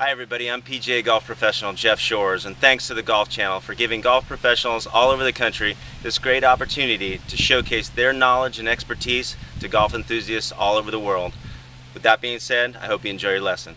Hi everybody, I'm PGA golf professional Jeff Shores, and thanks to the Golf Channel for giving golf professionals all over the country this great opportunity to showcase their knowledge and expertise to golf enthusiasts all over the world. With that being said, I hope you enjoy your lesson.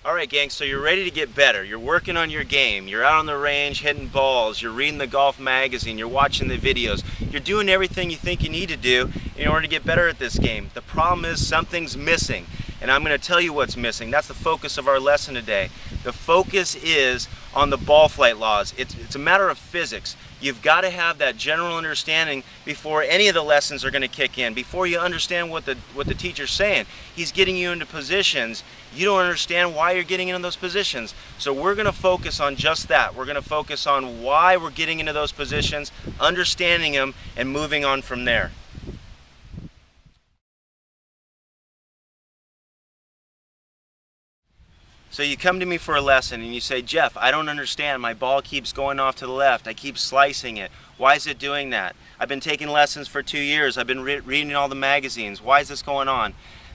Alright gang, so you're ready to get better. You're working on your game. You're out on the range hitting balls. You're reading the golf magazine. You're watching the videos. You're doing everything you think you need to do in order to get better at this game. The problem is something's missing, and I'm going to tell you what's missing. That's the focus of our lesson today. The focus is on the ball flight laws. It's a matter of physics. You've got to have that general understanding before any of the lessons are going to kick in, before you understand what the teacher's saying. He's getting you into positions. You don't understand why you're getting into those positions. So we're going to focus on just that. We're going to focus on why we're getting into those positions, understanding them, and moving on from there. So you come to me for a lesson and you say, Jeff, I don't understand. My ball keeps going off to the left. I keep slicing it. Why is it doing that? I've been taking lessons for 2 years. I've been reading all the magazines. Why is this going on?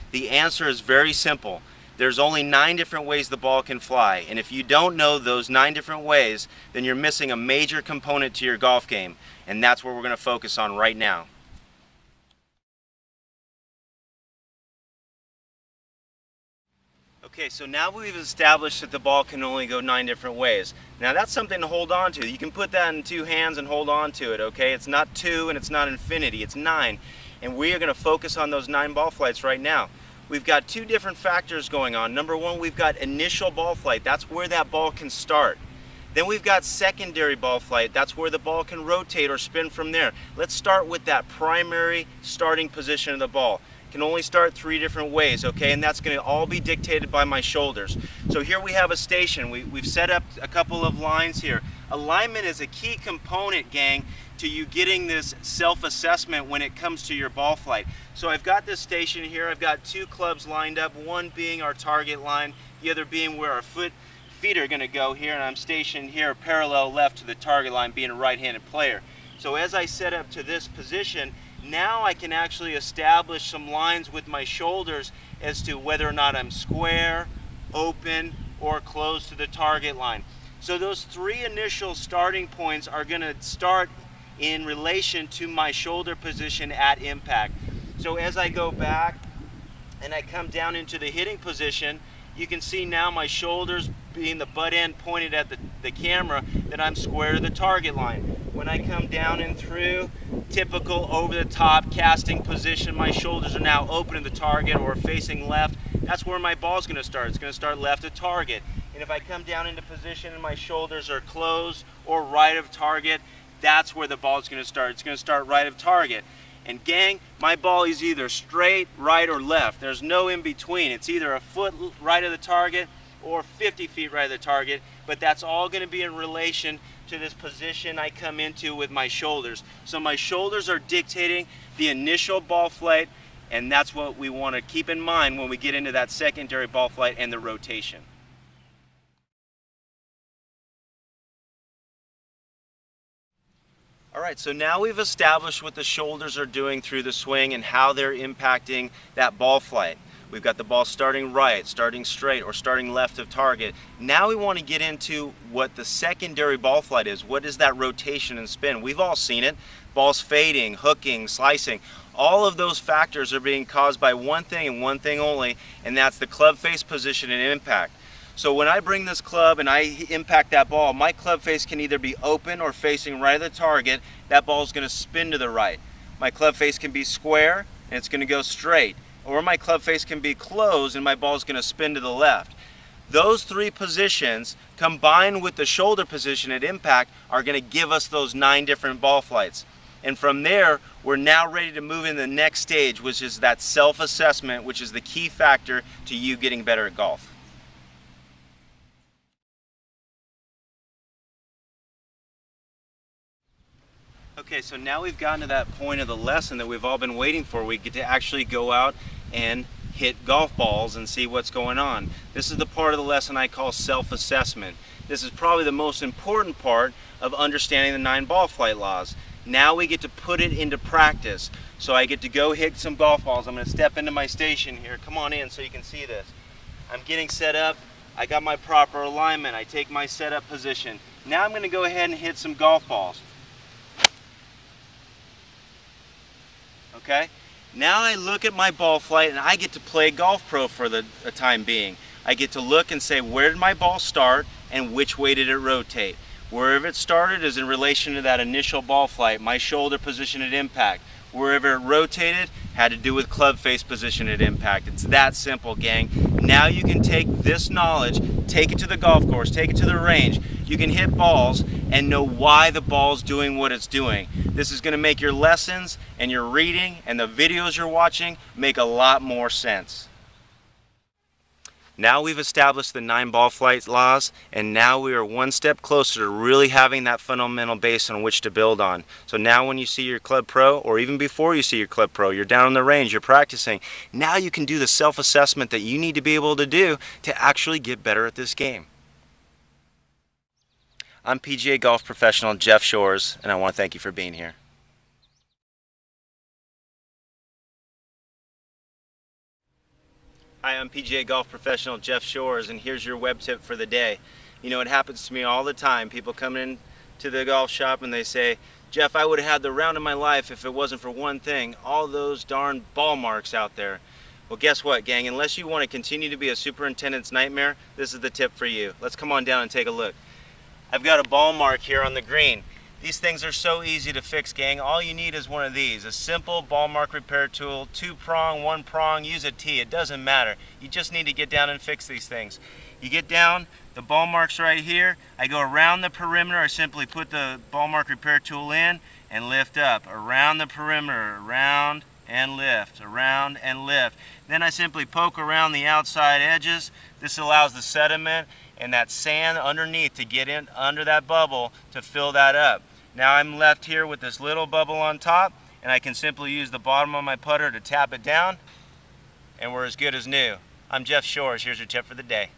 The answer is very simple. There's only 9 different ways the ball can fly. And if you don't know those 9 different ways, then you're missing a major component to your golf game. And that's what we're going to focus on right now. Okay, so now we've established that the ball can only go 9 different ways. Now that's something to hold on to. You can put that in 2 hands and hold on to it, okay? It's not 2 and it's not infinity, it's 9. And we are going to focus on those 9 ball flights right now. We've got 2 different factors going on. Number 1, we've got initial ball flight. That's where that ball can start. Then we've got secondary ball flight. That's where the ball can rotate or spin from there. Let's start with that primary starting position of the ball. Can only start 3 different ways, okay, and that's going to all be dictated by my shoulders. So here we have a station. We've set up a couple of lines here. Alignment is a key component, gang, to you getting this self-assessment when it comes to your ball flight. So I've got this station here. I've got 2 clubs lined up, one being our target line, the other being where our feet are going to go here, and I'm stationed here parallel left to the target line, being a right-handed player. So as I set up to this position, now I can actually establish some lines with my shoulders as to whether or not I'm square, open, or close to the target line. So those 3 initial starting points are going to start in relation to my shoulder position at impact. So as I go back and I come down into the hitting position, you can see now my shoulders being the butt end pointed at the camera, that I'm square to the target line. When I come down and through, typical over the top casting position, my shoulders are now open to the target or facing left. That's where my ball's going to start. It's going to start left of target. And if I come down into position and my shoulders are closed or right of target, that's where the ball's going to start. It's going to start right of target. And gang, my ball is either straight, right, or left. There's no in between. It's either a foot right of the target or 50 feet right of the target, but that's all going to be in relation to this position I come into with my shoulders. So my shoulders are dictating the initial ball flight, and that's what we want to keep in mind when we get into that secondary ball flight and the rotation. Alright, so now we've established what the shoulders are doing through the swing and how they're impacting that ball flight. We've got the ball starting right, starting straight, or starting left of target. Now we want to get into what the secondary ball flight is. What is that rotation and spin? We've all seen it. Balls fading, hooking, slicing. All of those factors are being caused by one thing and one thing only, and that's the club face position and impact. So when I bring this club and I impact that ball, my club face can either be open or facing right of the target. That ball is going to spin to the right. My club face can be square and it's going to go straight. Or my club face can be closed and my ball is going to spin to the left. Those 3 positions combined with the shoulder position at impact are going to give us those 9 different ball flights. And from there, we're now ready to move in the next stage, which is that self-assessment, which is the key factor to you getting better at golf. Okay, so now we've gotten to that point of the lesson that we've all been waiting for. We get to actually go out and hit golf balls and see what's going on. This is the part of the lesson I call self-assessment. This is probably the most important part of understanding the 9 ball flight laws. Now we get to put it into practice. So I get to go hit some golf balls. I'm going to step into my station here. Come on in so you can see this. I'm getting set up. I got my proper alignment. I take my setup position. Now I'm going to go ahead and hit some golf balls. Okay? Now I look at my ball flight and I get to play golf pro for the time being. I get to look and say, where did my ball start and which way did it rotate? Wherever it started is in relation to that initial ball flight, my shoulder position at impact. Wherever it rotated had to do with club face position at impact. It's that simple, gang. Now you can take this knowledge, take it to the golf course, take it to the range. You can hit balls and know why the ball's doing what it's doing. This is going to make your lessons and your reading and the videos you're watching make a lot more sense. Now we've established the 9 ball flight laws, and now we are one step closer to really having that fundamental base on which to build on. So now when you see your club pro, or even before you see your club pro, you're down on the range, you're practicing, now you can do the self-assessment that you need to be able to do to actually get better at this game. I'm PGA golf professional Jeff Shores, and I want to thank you for being here. Hi, I'm PGA golf professional Jeff Shores, and here's your web tip for the day. You know, it happens to me all the time. People come in to the golf shop and they say, Jeff, I would have had the round of my life if it wasn't for one thing, all those darn ball marks out there. Well, guess what, gang? Unless you want to continue to be a superintendent's nightmare, this is the tip for you. Let's come on down and take a look. I've got a ball mark here on the green. These things are so easy to fix, gang. All you need is one of these, a simple ball mark repair tool, 2-prong, 1-prong, use a T, it doesn't matter. You just need to get down and fix these things. You get down, the ball mark's right here. I go around the perimeter. I simply put the ball mark repair tool in and lift up. Around the perimeter, around and lift, around and lift. Then I simply poke around the outside edges. This allows the sediment and that sand underneath to get in under that bubble to fill that up. Now I'm left here with this little bubble on top, and I can simply use the bottom of my putter to tap it down, and we're as good as new. I'm Jeff Shores. Here's your tip for the day.